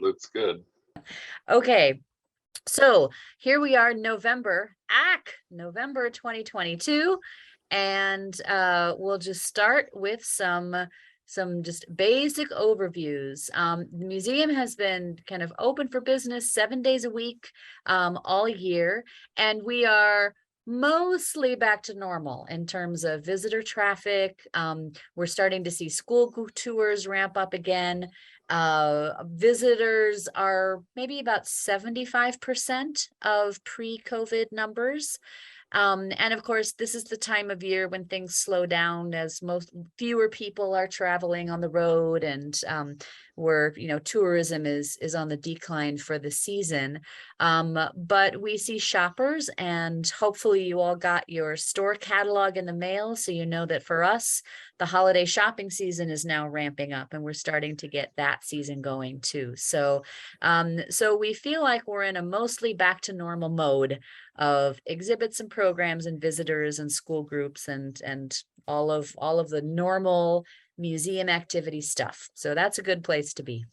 looks good. Okay, so here we are, November 2022, and we'll just start with some just basic overviews. The museum has been kind of open for business 7 days a week, all year, and we are mostly back to normal in terms of visitor traffic. We're starting to see school tours ramp up again. Visitors are maybe about 75% of pre-COVID numbers. And of course, this is the time of year when things slow down as fewer people are traveling on the road, and where tourism is on the decline for the season. But we see shoppers, and hopefully you all got your store catalog in the mail, so you know that for us, the holiday shopping season is now ramping up, and we're starting to get that season going too. So we feel like we're in a mostly back to normal mode of exhibits and programs and visitors and school groups and all of the normal museum activity stuff. So that's a good place to be.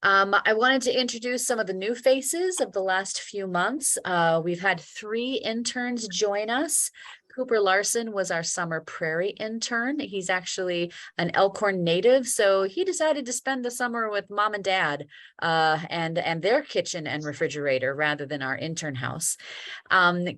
I wanted to introduce some of the new faces of the last few months. We've had 3 interns join us. Cooper Larson was our summer Prairie intern. He's actually an Elkhorn native, so he decided to spend the summer with mom and dad and their kitchen and refrigerator rather than our intern house.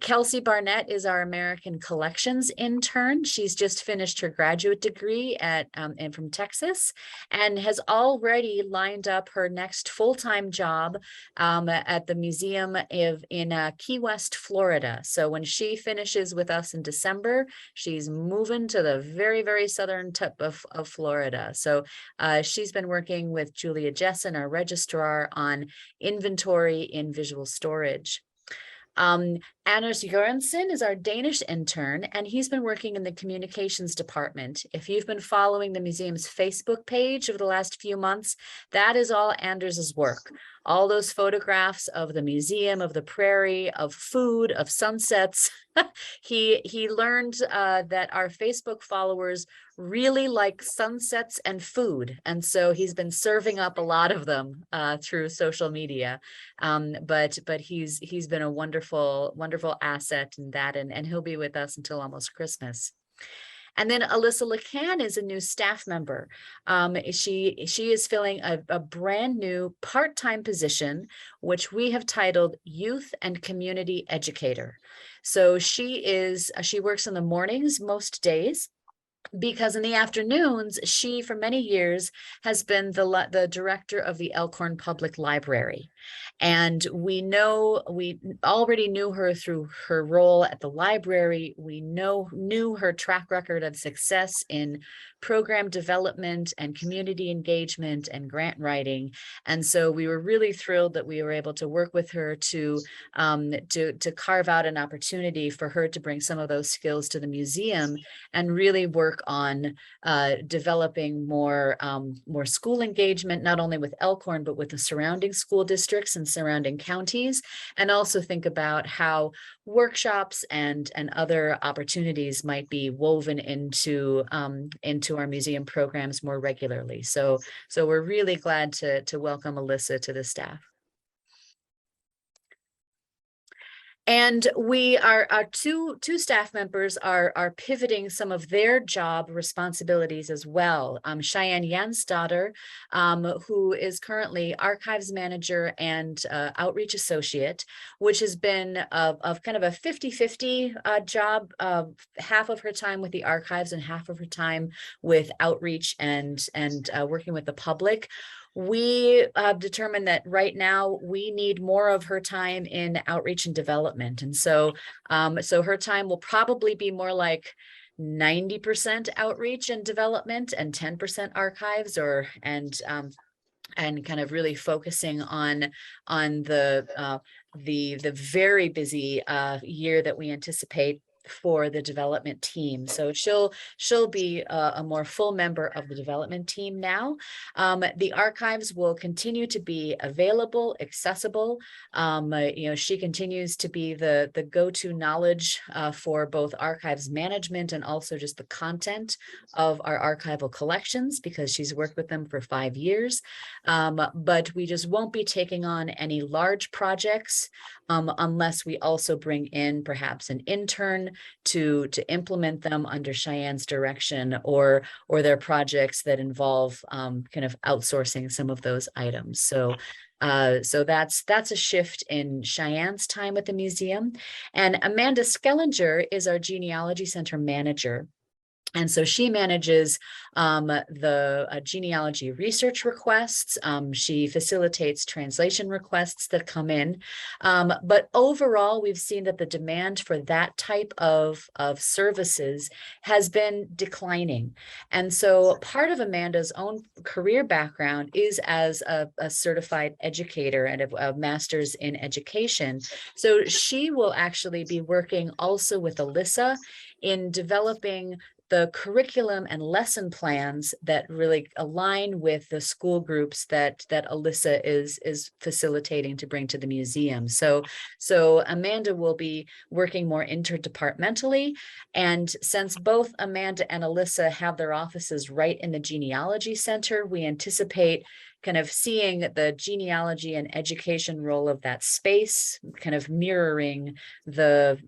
Kelsey Barnett is our American Collections intern. She's just finished her graduate degree and from Texas, and has already lined up her next full-time job at the museum in Key West, Florida. So when she finishes with us in December, she's moving to the very, very southern tip of Florida. So she's been working with Julia Jessen, our registrar, on inventory in visual storage. Anders Jørgensen is our Danish intern, and he's been working in the communications department. If you've been following the museum's Facebook page over the last few months, that is all Anders's work. All those photographs of the museum, of the prairie, of food, of sunsets. He learned that our Facebook followers really like sunsets and food, and so he's been serving up a lot of them through social media. But he's been a wonderful asset in that, and he'll be with us until almost Christmas. And then Alyssa LeCan is a new staff member. She is filling a brand new part-time position, which we have titled Youth and Community Educator. So she works in the mornings most days, because in the afternoons, she, for many years, has been the director of the Elkhorn Public Library. And we already knew her through her role at the library. We knew her track record of success in program development and community engagement and grant writing. And so we were really thrilled that we were able to work with her to carve out an opportunity for her to bring some of those skills to the museum and really work on developing more school engagement, not only with Elkhorn, but with the surrounding school districts and surrounding counties, and also think about how workshops and other opportunities might be woven into our museum programs more regularly. So we're really glad to welcome Alyssa to the staff. And our two staff members are pivoting some of their job responsibilities as well. Cheyenne Jansdottir, who is currently archives manager and outreach associate, which has been of kind of a 50-50 job, half of her time with the archives and half of her time with outreach and working with the public. We determined that right now we need more of her time in outreach and development. And so her time will probably be more like 90% outreach and development and 10% archives, and kind of really focusing on the very busy year that we anticipate for the development team. So she'll be a more full member of the development team now. The archives will continue to be available, accessible. She continues to be the go-to knowledge for both archives management and also just the content of our archival collections, because she's worked with them for 5 years. But we just won't be taking on any large projects unless we also bring in perhaps an intern to implement them under Cheyenne's direction, or their projects that involve kind of outsourcing some of those items. So that's a shift in Cheyenne's time at the museum. And Amanda Skellinger is our Genealogy Center manager. And so she manages the genealogy research requests. She facilitates translation requests that come in. But overall, we've seen that the demand for that type of services has been declining. And so part of Amanda's own career background is as a certified educator and a master's in education. So she will actually be working also with Alyssa in developing the curriculum and lesson plans that really align with the school groups that Alyssa is facilitating to bring to the museum. So Amanda will be working more interdepartmentally. And since both Amanda and Alyssa have their offices right in the Genealogy Center, we anticipate kind of seeing the genealogy and education role of that space kind of mirroring the,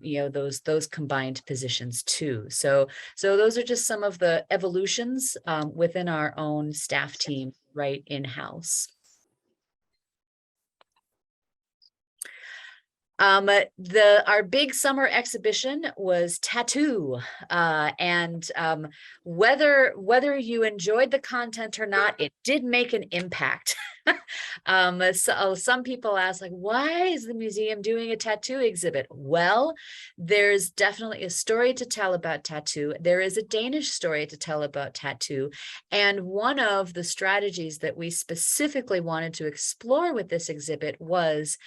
those combined positions too. So those are just some of the evolutions within our own staff team right in-house. Our big summer exhibition was Tattoo, and whether you enjoyed the content or not, it did make an impact. So some people ask, like, why is the museum doing a tattoo exhibit? Well, there's definitely a story to tell about tattoo. There is a Danish story to tell about tattoo. And one of the strategies that we specifically wanted to explore with this exhibit was,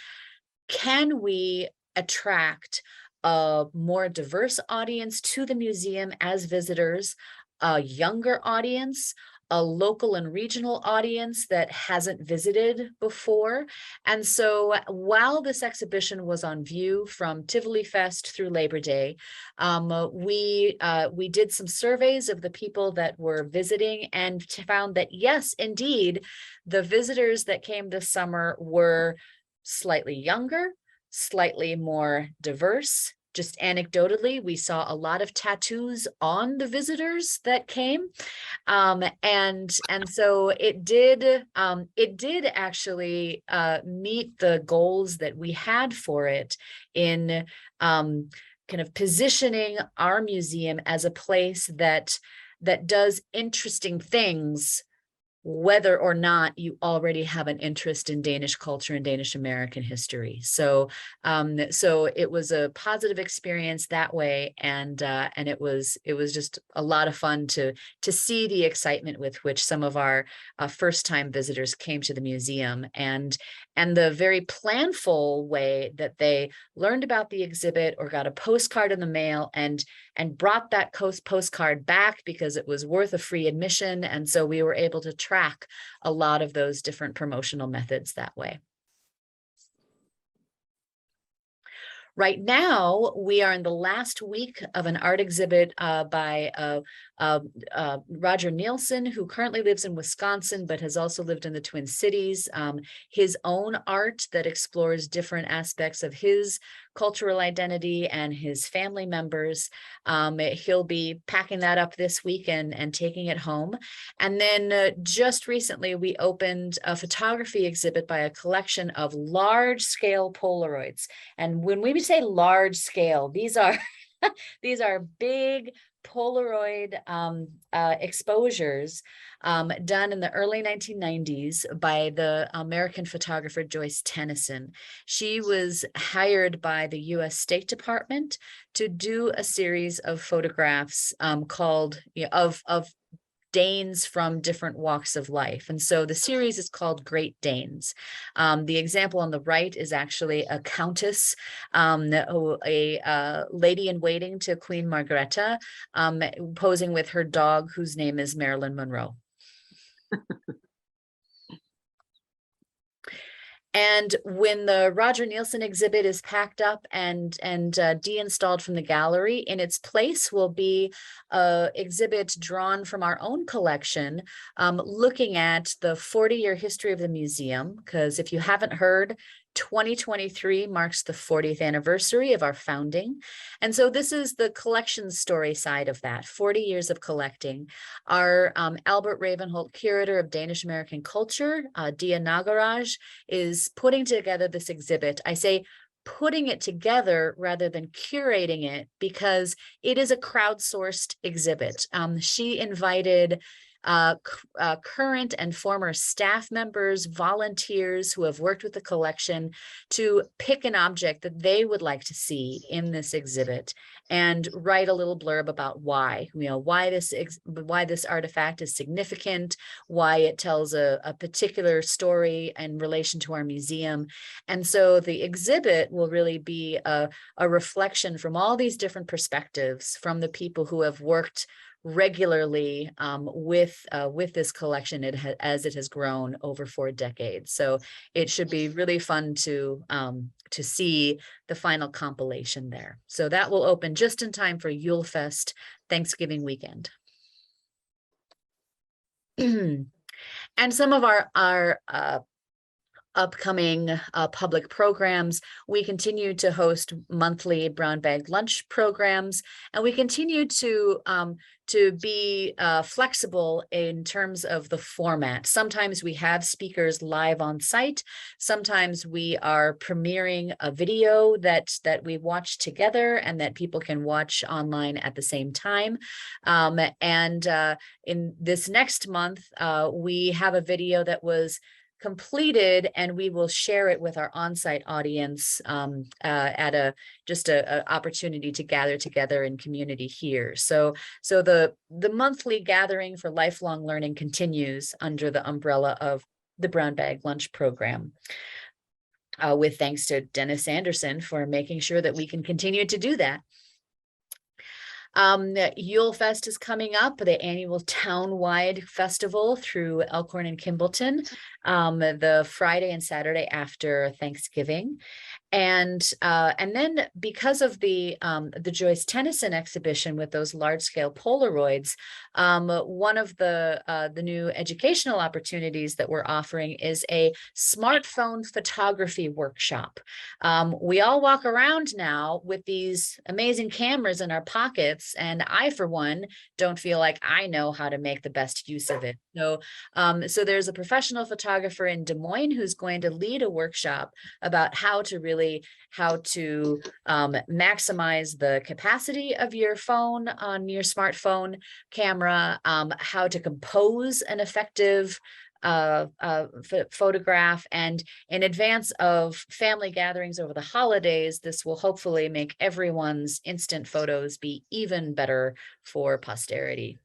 can we attract a more diverse audience to the museum as visitors, a younger audience, a local and regional audience that hasn't visited before? And so while this exhibition was on view from Tivoli Fest through Labor Day, we did some surveys of the people that were visiting and found that, yes, indeed, the visitors that came this summer were slightly younger, slightly more diverse. Just anecdotally, we saw a lot of tattoos on the visitors that came. And so it did actually meet the goals that we had for it in kind of positioning our museum as a place that does interesting things, whether or not you already have an interest in Danish culture and Danish American history. So it was a positive experience that way, and it was just a lot of fun to see the excitement with which some of our first-time visitors came to the museum, and the very planful way that they learned about the exhibit or got a postcard in the mail and brought that postcard back because it was worth a free admission. And so we were able to track a lot of those different promotional methods that way. Right now, we are in the last week of an art exhibit by Roger Nielsen, who currently lives in Wisconsin, but has also lived in the Twin Cities. His own art that explores different aspects of his cultural identity and his family members. He'll be packing that up this week and taking it home. And then just recently, we opened a photography exhibit by a collection of large-scale Polaroids. And when we say large scale, these are these are big Polaroid exposures done in the early 1990s by the American photographer Joyce Tennyson. She was hired by the U.S. State Department to do a series of photographs called of Danes from different walks of life. And so the series is called Great Danes. The example on the right is actually a countess, a lady in waiting to Queen Margrethe, posing with her dog, whose name is Marilyn Monroe. And when the Roger Nielsen exhibit is packed up and deinstalled from the gallery, in its place will be an exhibit drawn from our own collection, looking at the 40-year history of the museum. Because if you haven't heard, 2023 marks the 40th anniversary of our founding. And so this is the collection story side of that, 40 years of collecting. Our Albert Ravenholt Curator of Danish American Culture, Dia Nagaraj, is putting together this exhibit. I say putting it together rather than curating it because it is a crowdsourced exhibit. She invited current and former staff members, volunteers who have worked with the collection to pick an object that they would like to see in this exhibit and write a little blurb about why, why this artifact is significant, why it tells a particular story in relation to our museum. And so the exhibit will really be a reflection from all these different perspectives from the people who have worked regularly with this collection as it has grown over 4 decades. So it should be really fun to see the final compilation there. So that will open just in time for Yule Fest Thanksgiving weekend. And some of our upcoming public programs, we continue to host monthly brown bag lunch programs, and we continue to be flexible in terms of the format. Sometimes we have speakers live on site. Sometimes we are premiering a video that we watch together and that people can watch online at the same time. In this next month, we have a video that was completed, and we will share it with our on-site audience at a opportunity to gather together in community here. So the monthly gathering for lifelong learning continues under the umbrella of the Brown Bag Lunch Program. With thanks to Dennis Anderson for making sure that we can continue to do that. Yule Fest is coming up, the annual town-wide festival through Elkhorn and Kimballton, the Friday and Saturday after Thanksgiving. And then because of the Joyce Tennyson exhibition with those large-scale Polaroids, one of the new educational opportunities that we're offering is a smartphone photography workshop. We all walk around now with these amazing cameras in our pockets, and I, for one, don't feel like I know how to make the best use of it. So there's a professional photographer in Des Moines who's going to lead a workshop about how to maximize the capacity of your phone on your smartphone camera, how to compose an effective photograph, and in advance of family gatherings over the holidays, this will hopefully make everyone's instant photos be even better for posterity.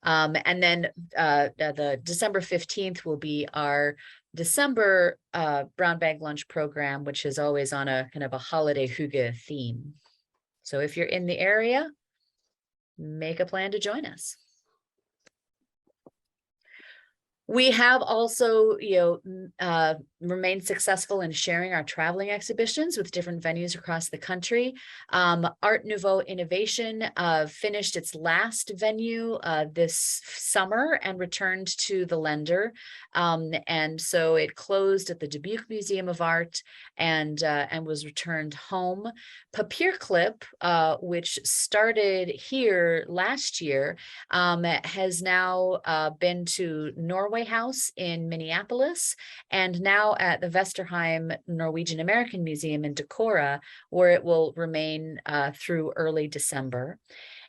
And then the December 15th will be our December brown bag lunch program, which is always on a kind of a holiday hygge theme. So if you're in the area, make a plan to join us. We have also, remained successful in sharing our traveling exhibitions with different venues across the country. Art Nouveau Innovation finished its last venue this summer and returned to the lender. And so it closed at the Dubuque Museum of Art and was returned home. Papier-Clip, which started here last year, has now been to Norway House in Minneapolis, and now at the Vesterheim Norwegian American Museum in Decorah, where it will remain through early December.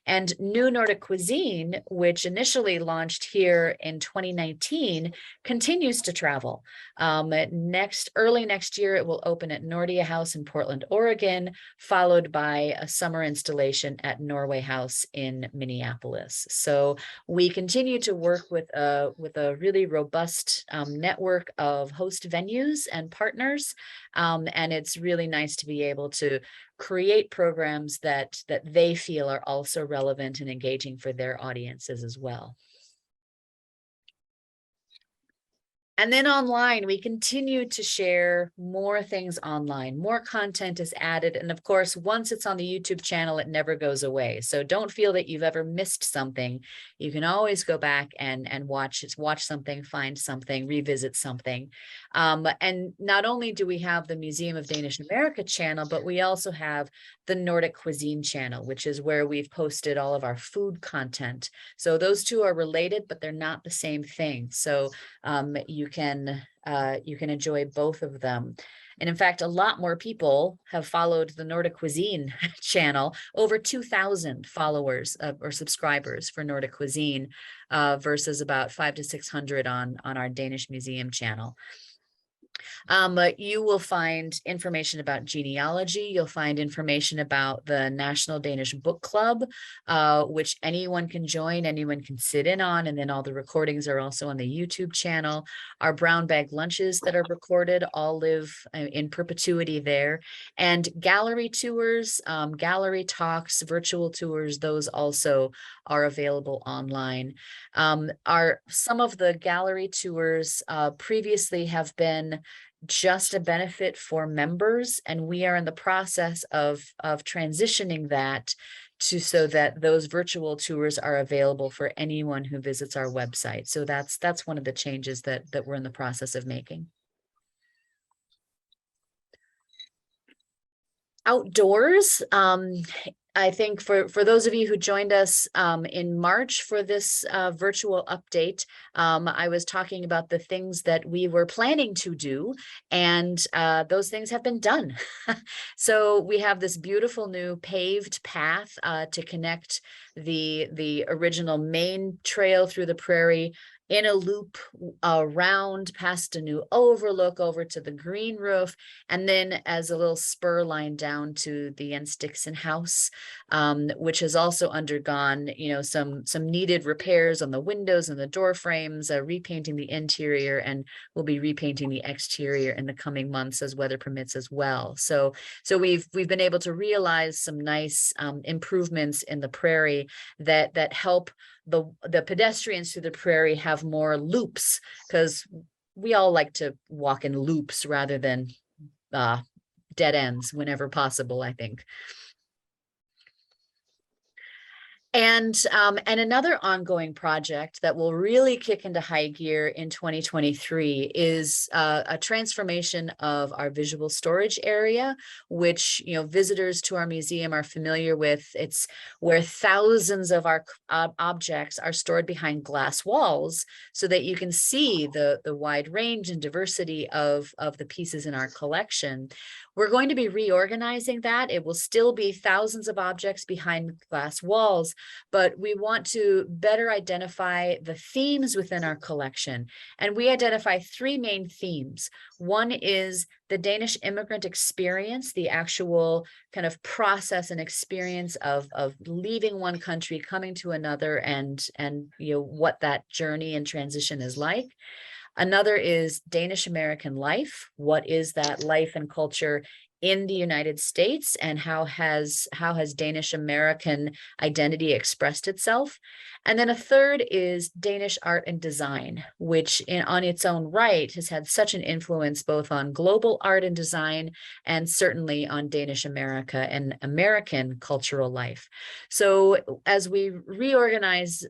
And New Nordic Cuisine, which initially launched here in 2019, continues to travel. Early next year, it will open at Nordia House in Portland, Oregon, followed by a summer installation at Norway House in Minneapolis. So we continue to work with a really robust network of host venues and partners. And it's really nice to be able to create programs that they feel are also relevant and engaging for their audiences as well. And then online, we continue to share more things online. More content is added. And of course, once it's on the YouTube channel, it never goes away. So don't feel that you've ever missed something. You can always go back and watch something, find something, revisit something. And not only do we have the Museum of Danish America channel, but we also have the Nordic Cuisine channel, which is where we've posted all of our food content. So those two are related, but they're not the same thing. So you can enjoy both of them. And in fact, a lot more people have followed the Nordic Cuisine channel, over 2,000 followers or subscribers for Nordic Cuisine versus about 500 to 600 on our Danish Museum channel. You will find information about genealogy. You'll find information about the National Danish Book Club, which anyone can join, anyone can sit in on, and then all the recordings are also on the YouTube channel. Our brown bag lunches that are recorded all live in perpetuity there. And gallery tours, gallery talks, virtual tours, those also are available online. Some of the gallery tours previously have been just a benefit for members, and we are in the process of transitioning that so that those virtual tours are available for anyone who visits our website. So that's one of the changes that we're in the process of making. Outdoors, I think for those of you who joined us in March for this virtual update, I was talking about the things that we were planning to do, and those things have been done. So we have this beautiful new paved path to connect the original main trail through the prairie in a loop around past a new overlook over to the green roof, and then as a little spur line down to the Jens Dixon house, which has also undergone, some needed repairs on the windows and the door frames, repainting the interior, and we'll be repainting the exterior in the coming months as weather permits as well. So we've been able to realize some nice improvements in the prairie that help the pedestrians through the prairie have more loops, because we all like to walk in loops rather than dead ends whenever possible, I think. And another ongoing project that will really kick into high gear in 2023 is a transformation of our visual storage area, which visitors to our museum are familiar with. It's where thousands of our objects are stored behind glass walls, so that you can see the wide range and diversity of the pieces in our collection. We're going to be reorganizing that. It will still be thousands of objects behind glass walls, but we want to better identify the themes within our collection. And we identify three main themes. One is the Danish immigrant experience, the actual kind of process and experience of leaving one country, coming to another, and what that journey and transition is like. Another is Danish American life. What is that life and culture in the United States, and how has Danish American identity expressed itself? And then a third is Danish art and design, which on its own right has had such an influence both on global art and design, and certainly on Danish America and American cultural life. So as we reorganize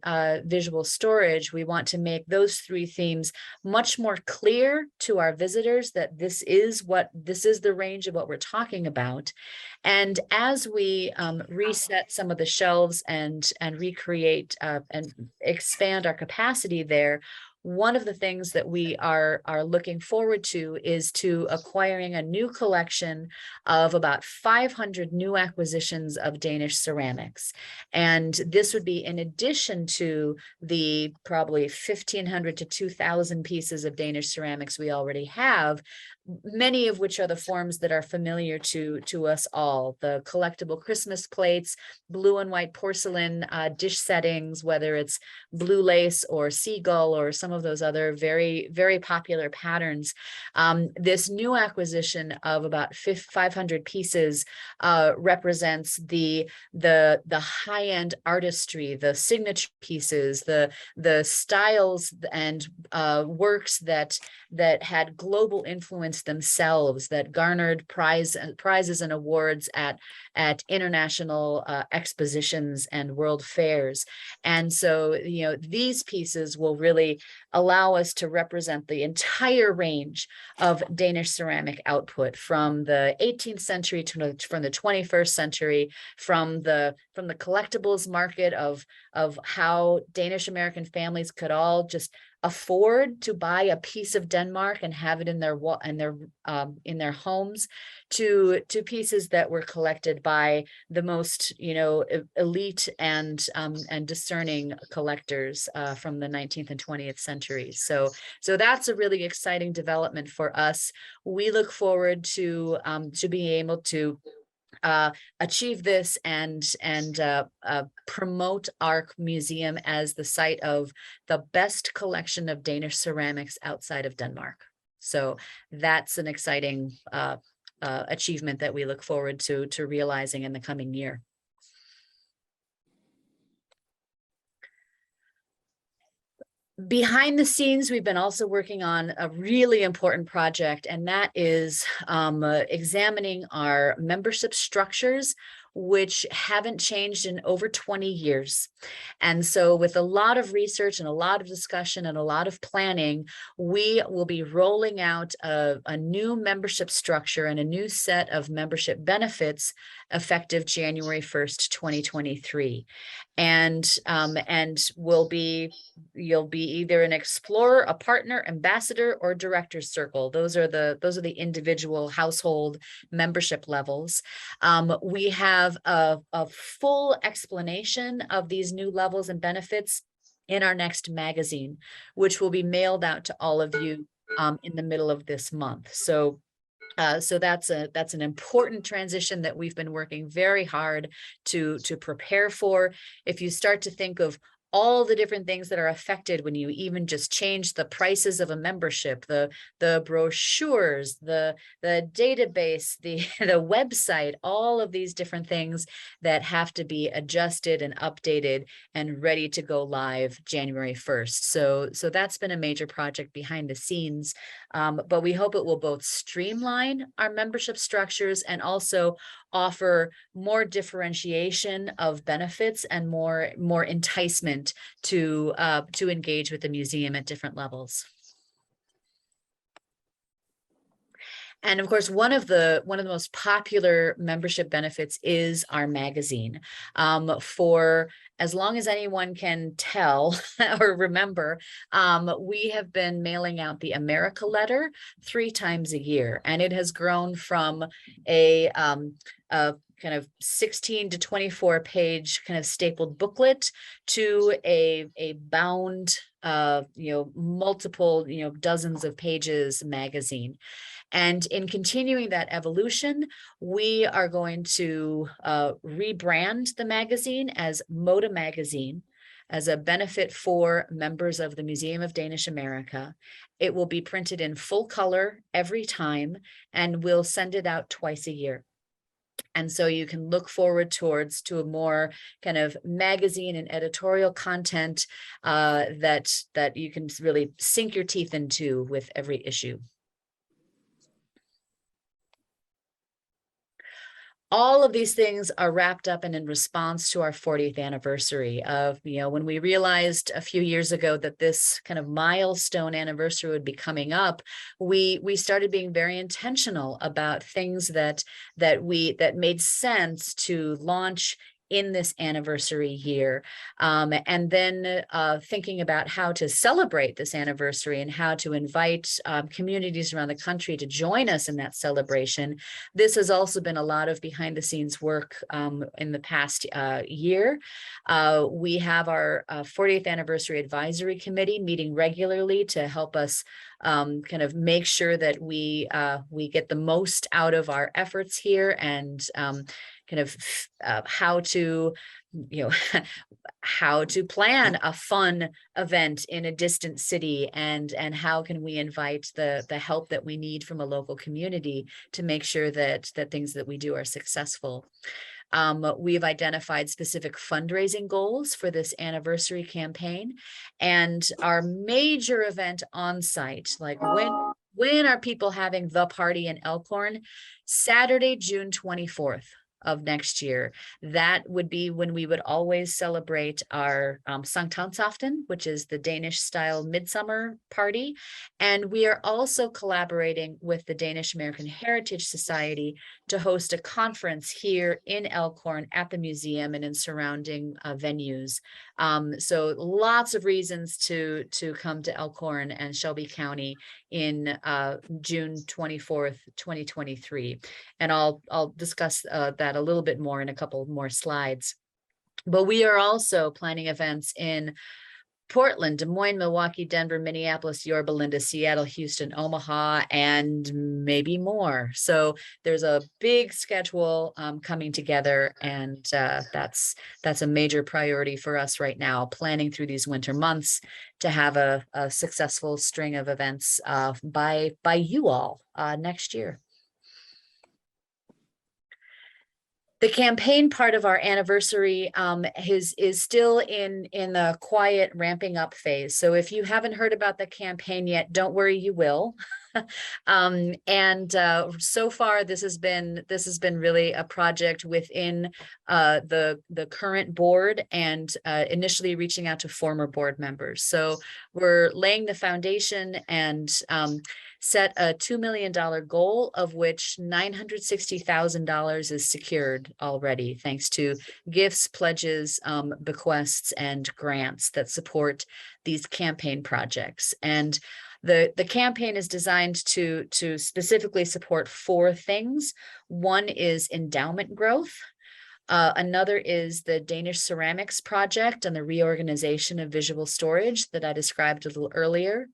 visual storage, we want to make those three themes much more clear to our visitors, that this is the range of what we're talking about. And as we reset some of the shelves and recreate and expand our capacity there, one of the things that we are looking forward to is to acquiring a new collection of about 500 new acquisitions of Danish ceramics. And this would be in addition to the probably 1,500 to 2,000 pieces of Danish ceramics we already have, many of which are the forms that are familiar to us all. The collectible Christmas plates, blue and white porcelain dish settings, whether it's blue lace or seagull or some of those other very, very popular patterns. This new acquisition of about 500 pieces represents the high-end artistry, the signature pieces, the styles and works that had global influence themselves, that garnered prizes and awards at international expositions and world fairs. And so, these pieces will really allow us to represent the entire range of Danish ceramic output from the 18th century from the 21st century, from the collectibles market of how Danish American families could all just afford to buy a piece of Denmark and have it in their homes, to pieces that were collected by the most elite and discerning collectors from the 19th and 20th centuries. So that's a really exciting development for us. We look forward to being able to achieve this and promote our museum as the site of the best collection of Danish ceramics outside of Denmark. So that's an exciting achievement that we look forward to realizing in the coming year. Behind the scenes, we've been also working on a really important project, and that is examining our membership structures, which haven't changed in over 20 years. And so with a lot of research and a lot of discussion and a lot of planning, we will be rolling out a new membership structure and a new set of membership benefits effective January 1st, 2023. And you'll be either an explorer, a partner, ambassador, or director's circle. Those are the individual household membership levels. We have a full explanation of these new levels and benefits in our next magazine, which will be mailed out to all of you in the middle of this month. So that's an important transition that we've been working very hard to prepare for. If you start to think of all the different things that are affected when you even just change the prices of a membership, the brochures, the database, the website, all of these different things that have to be adjusted and updated and ready to go live January 1st. So that's been a major project behind the scenes, but we hope it will both streamline our membership structures and also offer more differentiation of benefits and more enticement to engage with the museum at different levels. And of course, one of the most popular membership benefits is our magazine. For as long as anyone can tell or remember, we have been mailing out the America letter 3 times a year, and it has grown from a kind of 16 to 24 page kind of stapled booklet to a bound, multiple, dozens of pages magazine. And in continuing that evolution, we are going to rebrand the magazine as MoDA Magazine as a benefit for members of the Museum of Danish America. It will be printed in full color every time, and we'll send it out twice a year. And so you can look forward to a more kind of magazine and editorial content that you can really sink your teeth into with every issue. All of these things are wrapped up and in response to our 40th anniversary of, when we realized a few years ago that this kind of milestone anniversary would be coming up, we started being very intentional about things that made sense to launch in this anniversary year. And then thinking about how to celebrate this anniversary and how to invite communities around the country to join us in that celebration. This has also been a lot of behind the scenes work in the past year. We have our 40th Anniversary Advisory Committee meeting regularly to help us kind of make sure that we get the most out of our efforts here, and kind of how to, how to plan a fun event in a distant city, and how can we invite the help that we need from a local community to make sure that things that we do are successful. We've identified specific fundraising goals for this anniversary campaign, and our major event on site, like when are people having the party in Elkhorn? Saturday, June 24th of next year. That would be when we would always celebrate our Sankthansaften, which is the Danish style midsummer party. And we are also collaborating with the Danish American Heritage Society to host a conference here in Elkhorn at the museum and in surrounding venues. So lots of reasons to come to Elkhorn and Shelby County in June 24th, 2023. And I'll discuss that a little bit more in a couple more slides. But we are also planning events in Portland, Des Moines, Milwaukee, Denver, Minneapolis, Yorba Linda, Seattle, Houston, Omaha, and maybe more. So there's a big schedule coming together, and that's a major priority for us right now, planning through these winter months to have a successful string of events by you all next year. The campaign part of our anniversary is still in the quiet ramping up phase. So if you haven't heard about the campaign yet, don't worry, you will. So far, this has been really a project within the current board, and initially reaching out to former board members. So we're laying the foundation and set a $2 million goal, of which $960,000 is secured already, thanks to gifts, pledges, bequests, and grants that support these campaign projects. And the campaign is designed to specifically support 4 things. One is endowment growth. Another is the Danish Ceramics Project and the reorganization of visual storage that I described a little earlier.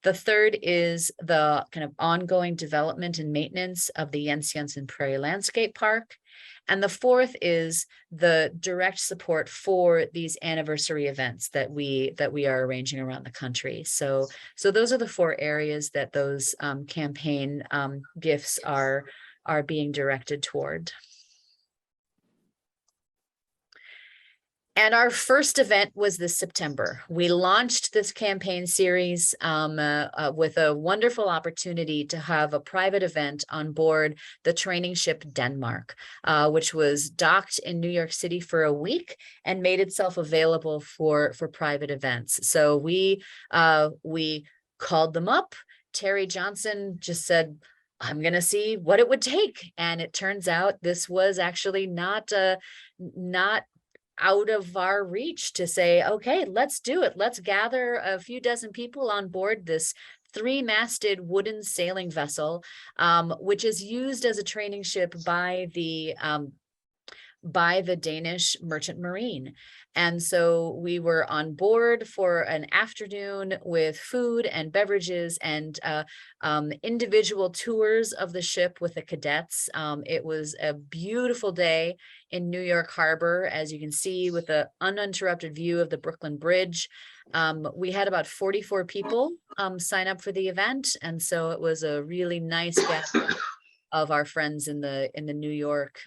The third is the kind of ongoing development and maintenance of the Jens Jensen Prairie Landscape Park. And the fourth is the direct support for these anniversary events that we are arranging around the country. So those are the 4 areas that those campaign gifts are being directed toward. And our first event was this September. We launched this campaign series with a wonderful opportunity to have a private event on board the training ship Denmark, which was docked in New York City for a week and made itself available for private events. So we called them up. Terry Johnson just said, I'm going to see what it would take. And it turns out this was actually not out of our reach to say, okay, let's do it. Let's gather a few dozen people on board this 3-masted wooden sailing vessel, which is used as a training ship by the Danish Merchant Marine. And so we were on board for an afternoon with food and beverages and individual tours of the ship with the cadets. It was a beautiful day in New York Harbor, as you can see, with an uninterrupted view of the Brooklyn Bridge. We had about 44 people sign up for the event. And so it was a really nice gathering of our friends in the New York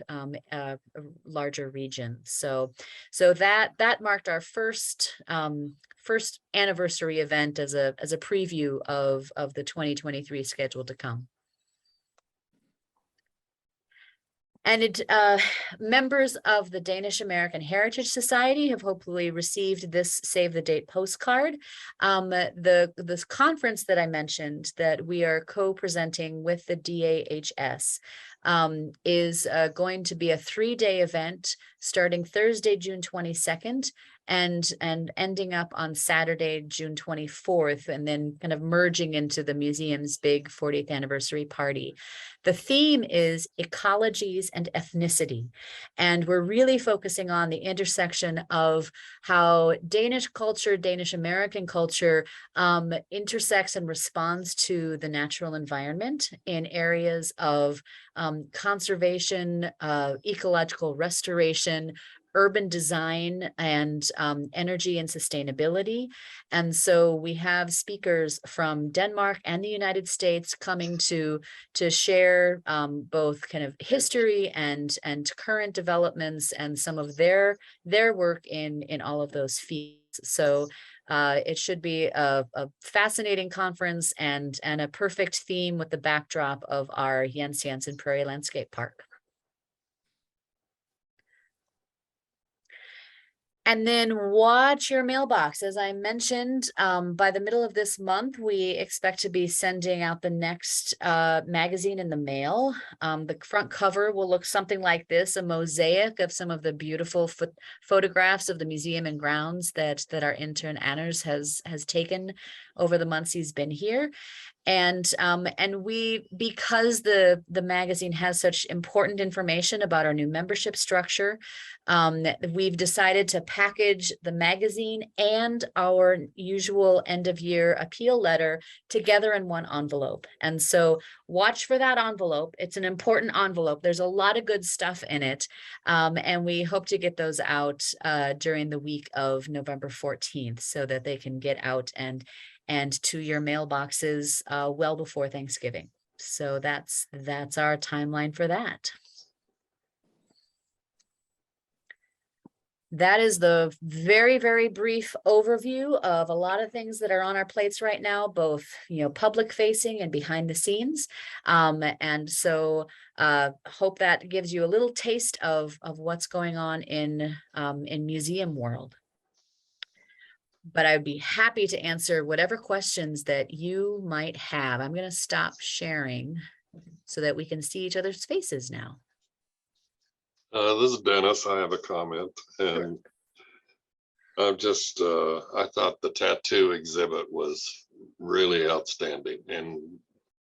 larger region. So that marked our first anniversary event as a preview of the 2023 schedule to come. Members of the Danish American Heritage Society have hopefully received this Save the Date postcard. This conference that I mentioned that we are co-presenting with the DAHS is going to be a 3-day event starting Thursday, June 22nd, and ending up on Saturday, June 24th, and then kind of merging into the museum's big 40th anniversary party. The theme is ecologies and ethnicity, and we're really focusing on the intersection of how Danish culture, Danish American culture intersects and responds to the natural environment in areas of conservation, ecological restoration, urban design, and energy and sustainability. And so we have speakers from Denmark and the United States coming to share both kind of history and current developments and some of their work in all of those fields. So it should be a fascinating conference and a perfect theme with the backdrop of our Jens Jensen Prairie Landscape Park. And then watch your mailbox. As I mentioned, by the middle of this month, we expect to be sending out the next magazine in the mail. The front cover will look something like this, a mosaic of some of the beautiful photographs of the museum and grounds that our intern Anders has taken over the months he's been here. And we, because the magazine has such important information about our new membership structure, we've decided to package the magazine and our usual end of year appeal letter together in one envelope. And so watch for that envelope. It's an important envelope. There's a lot of good stuff in it. And we hope to get those out during the week of November 14th so that they can get out and to your mailboxes well before Thanksgiving. So that's our timeline for that. That is the very, very brief overview of a lot of things that are on our plates right now, both public facing and behind the scenes. And so hope that gives you a little taste of what's going on in museum world. But I'd be happy to answer whatever questions that you might have. I'm going to stop sharing so that we can see each other's faces now. This is Dennis. I have a comment, and I'm just, I thought the tattoo exhibit was really outstanding, and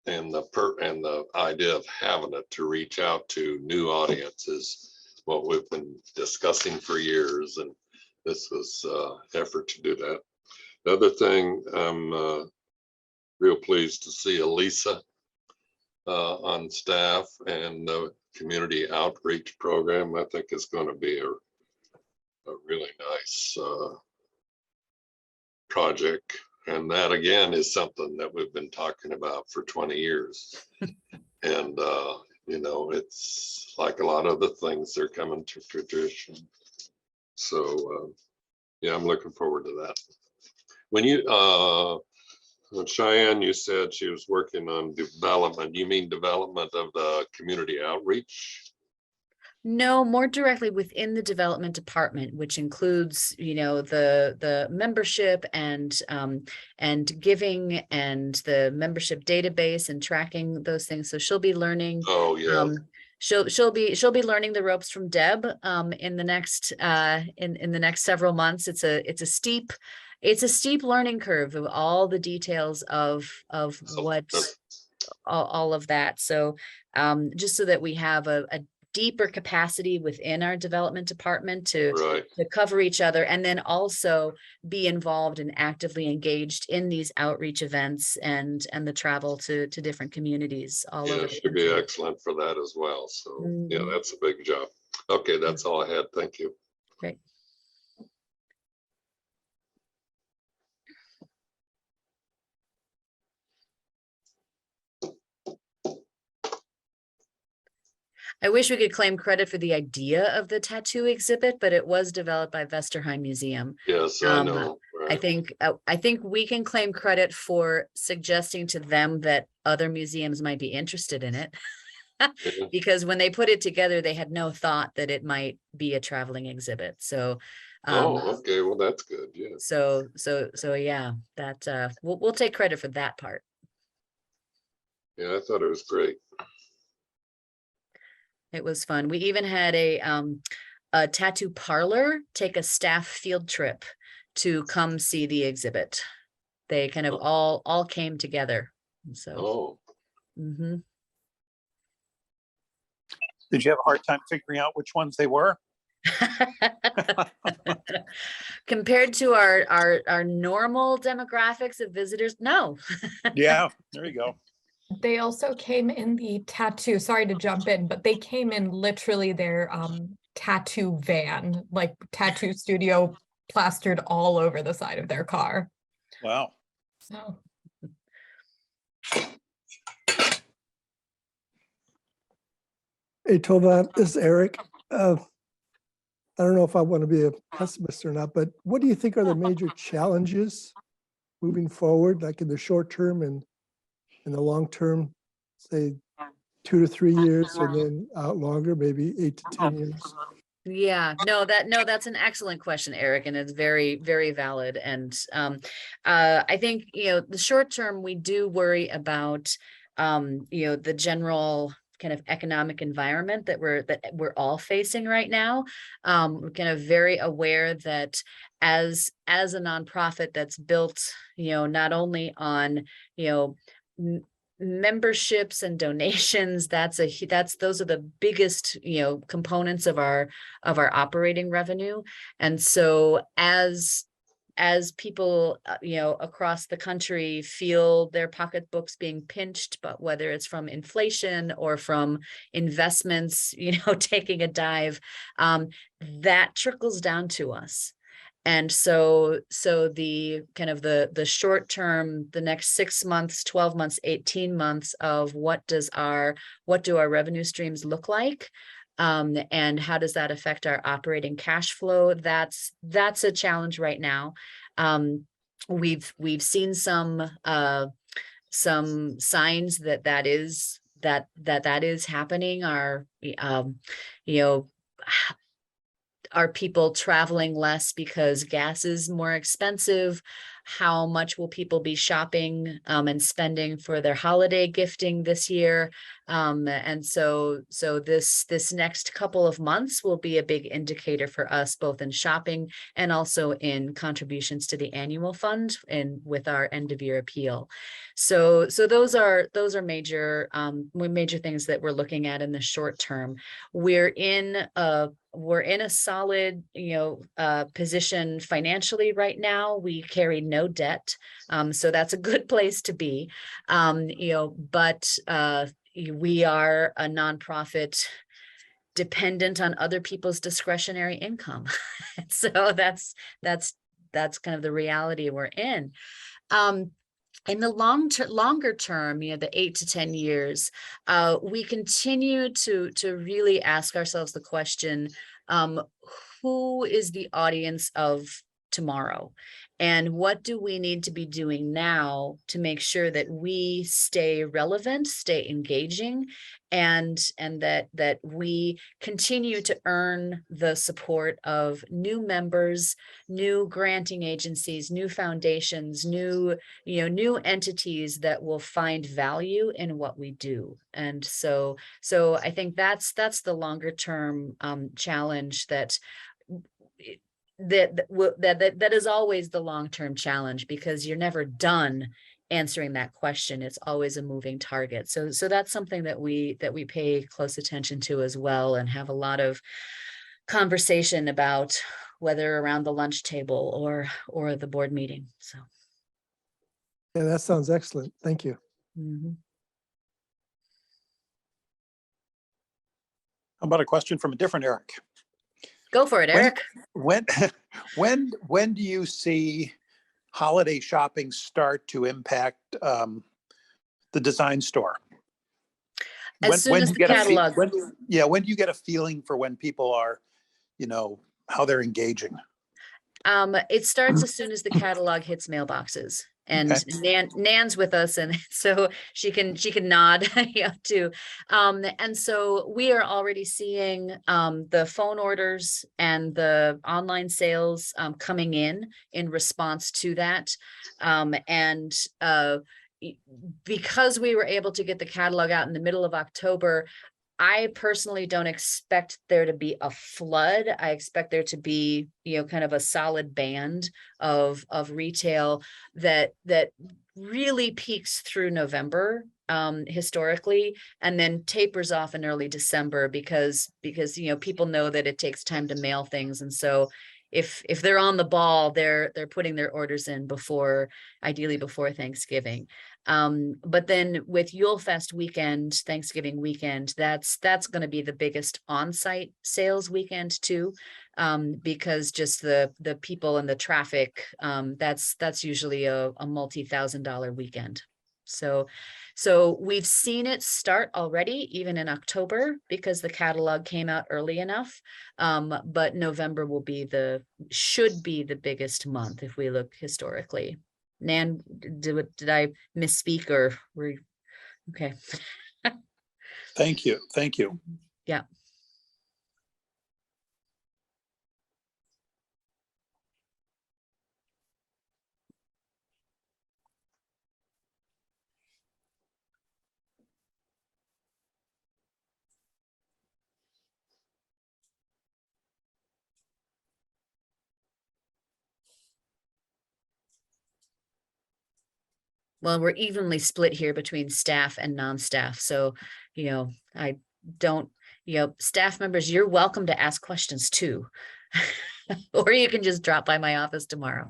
the idea of having it to reach out to new audiences, what we've been discussing for years, and this was effort to do that. The other thing, I'm real pleased to see Elisa on staff, and the community outreach program I think is going to be a really nice project. And that again is something that we've been talking about for 20 years. And it's like a lot of the things, they're coming to fruition. So yeah, I'm looking forward to that. When Cheyenne, you said she was working on development, you mean development of the community outreach? No, more directly within the development department, which includes, the membership and giving and the membership database and tracking those things. So she'll be learning. Oh yeah. She'll be learning the ropes from Deb in the next several months. It's a steep learning curve of all the details of what all of that. So just so that we have a deeper capacity within our development department to cover each other, and then also be involved and actively engaged in these outreach events and the travel to different communities all over. Yeah, should be excellent for that as well. So yeah, that's a big job. Okay, that's all I had. Thank you. Great. I wish we could claim credit for the idea of the tattoo exhibit, but it was developed by Vesterheim Museum. Yes, I know. Right. I think we can claim credit for suggesting to them that other museums might be interested in it. Yeah. Because when they put it together, they had no thought that it might be a traveling exhibit. So, Oh, okay. Well, that's good. Yeah. so yeah, that we'll take credit for that part. Yeah, I thought it was great. It was fun. We even had a tattoo parlor take a staff field trip to come see the exhibit. They kind of all came together. So, Oh, mhm. Did you have a hard time figuring out which ones they were? Compared to our normal demographics of visitors, no. Yeah, there you go. They also came in the tattoo, sorry to jump in, but they came in literally their tattoo van, like tattoo studio plastered all over the side of their car. Wow. So Hey, Tova, this is Eric. I don't know if I want to be a pessimist or not, but what do you think are the major challenges moving forward, like in the short term and in the long term, say 2 to 3 years, and then out longer, maybe 8 to 10 years? Yeah, no, that's an excellent question, Eric, and it's very, very valid. And I think, the short term, we do worry about the general kind of economic environment that we're all facing right now. We're kind of very aware that as a nonprofit that's built, not only on, memberships and donations, those are the biggest components of our operating revenue. And so as people across the country feel their pocketbooks being pinched, but whether it's from inflation or from investments taking a dive, that trickles down to us. And so the kind of the short term, the next 6 months, 12 months, 18 months of what do our revenue streams look like? And how does that affect our operating cash flow? That's a challenge right now. We've seen some signs that is happening. Are people traveling less because gas is more expensive? How much will people be shopping and spending for their holiday gifting this year? And so this next couple of months will be a big indicator for us, both in shopping and also in contributions to the annual fund and with our end of year appeal. So those are major things that we're looking at in the short term. We're in a solid, position financially right now. We carry no debt. So that's a good place to be. But we are a nonprofit dependent on other people's discretionary income. So that's kind of the reality we're in. In the longer term, the 8 to 10 years, we continue to really ask ourselves the question, who is the audience of tomorrow? And what do we need to be doing now to make sure that we stay relevant, stay engaging, and that we continue to earn the support of new members, new granting agencies, new foundations, new entities that will find value in what we do. And so I think that's the longer term challenge that is always the long-term challenge, because you're never done answering that question. It's always a moving target. So that's something that we pay close attention to as well, and have a lot of conversation about, whether around the lunch table or the board meeting. So Yeah, that sounds excellent. Thank you. mhm. How about a question from a different Eric? Go for it, Eric. When do you see holiday shopping start to impact the design store? As soon as the catalog. When do you get a feeling for when people are, how they're engaging? It starts as soon as the catalog hits mailboxes. And Okay. Nan's with us, and so she can nod too. And so we are already seeing the phone orders and the online sales coming in response to that. Because we were able to get the catalog out in the middle of October, I personally don't expect there to be a flood. I expect there to be, kind of a solid band of retail that really peaks through November historically, and then tapers off in early December because people know that it takes time to mail things. And so if they're on the ball, they're putting their orders in ideally before Thanksgiving. But then with Yule Fest weekend, Thanksgiving weekend, that's going to be the biggest on-site sales weekend too, because just the people and the traffic, that's usually a multi-$1,000 weekend. So we've seen it start already, even in October, because the catalog came out early enough. But November should be the biggest month if we look historically. Nan, did I misspeak or were you okay? Thank you. Thank you. Yeah. Well, we're evenly split here between staff and non-staff. So, I don't, staff members, you're welcome to ask questions too. Or you can just drop by my office tomorrow.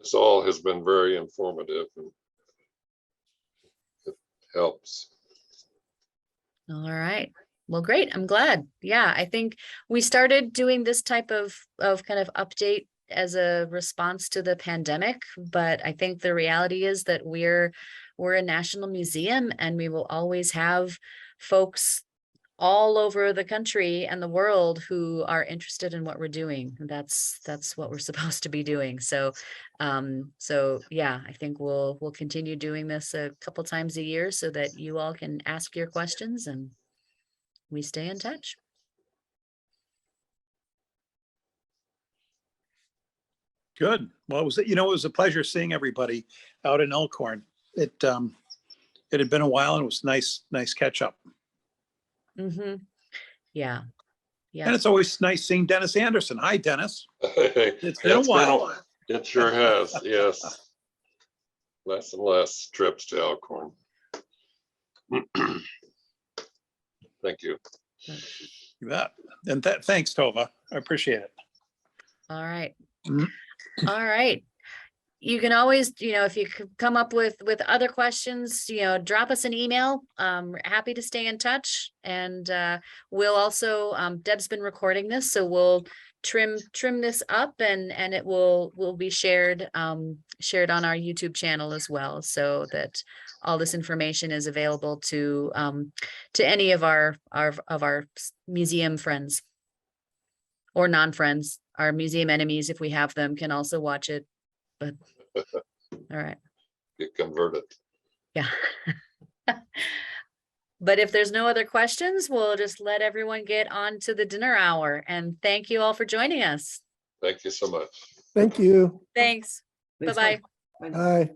This all has been very informative and it helps. All right. Well, great. I'm glad. Yeah, I think we started doing this type of kind of update as a response to the pandemic, but I think the reality is that we're a national museum, and we will always have folks all over the country and the world who are interested in what we're doing. That's what we're supposed to be doing. So yeah, I think we'll continue doing this a couple times a year so that you all can ask your questions and we stay in touch. Good. Well, it was a pleasure seeing everybody out in Elkhorn. It had been a while, and it was nice catch up. Mm-hmm. Yeah. And it's always nice seeing Dennis Anderson. Hi, Dennis. It's been a while. It sure has. Yes. Less and less trips to Elkhorn. Thank you. You bet. And thanks, Tova. I appreciate it. All right. Mhm. All right. You can always, if you come up with other questions, drop us an email. We're happy to stay in touch. And we'll also, Deb's been recording this, so we'll trim this up and it will be shared on our YouTube channel as well, so that all this information is available to any of our museum friends or non-friends. Our museum enemies, if we have them, can also watch it. But all right. Get converted. Yeah. But if there's no other questions, we'll just let everyone get on to the dinner hour. And thank you all for joining us. Thank you so much. Thank you. Thanks. Bye-bye. Bye.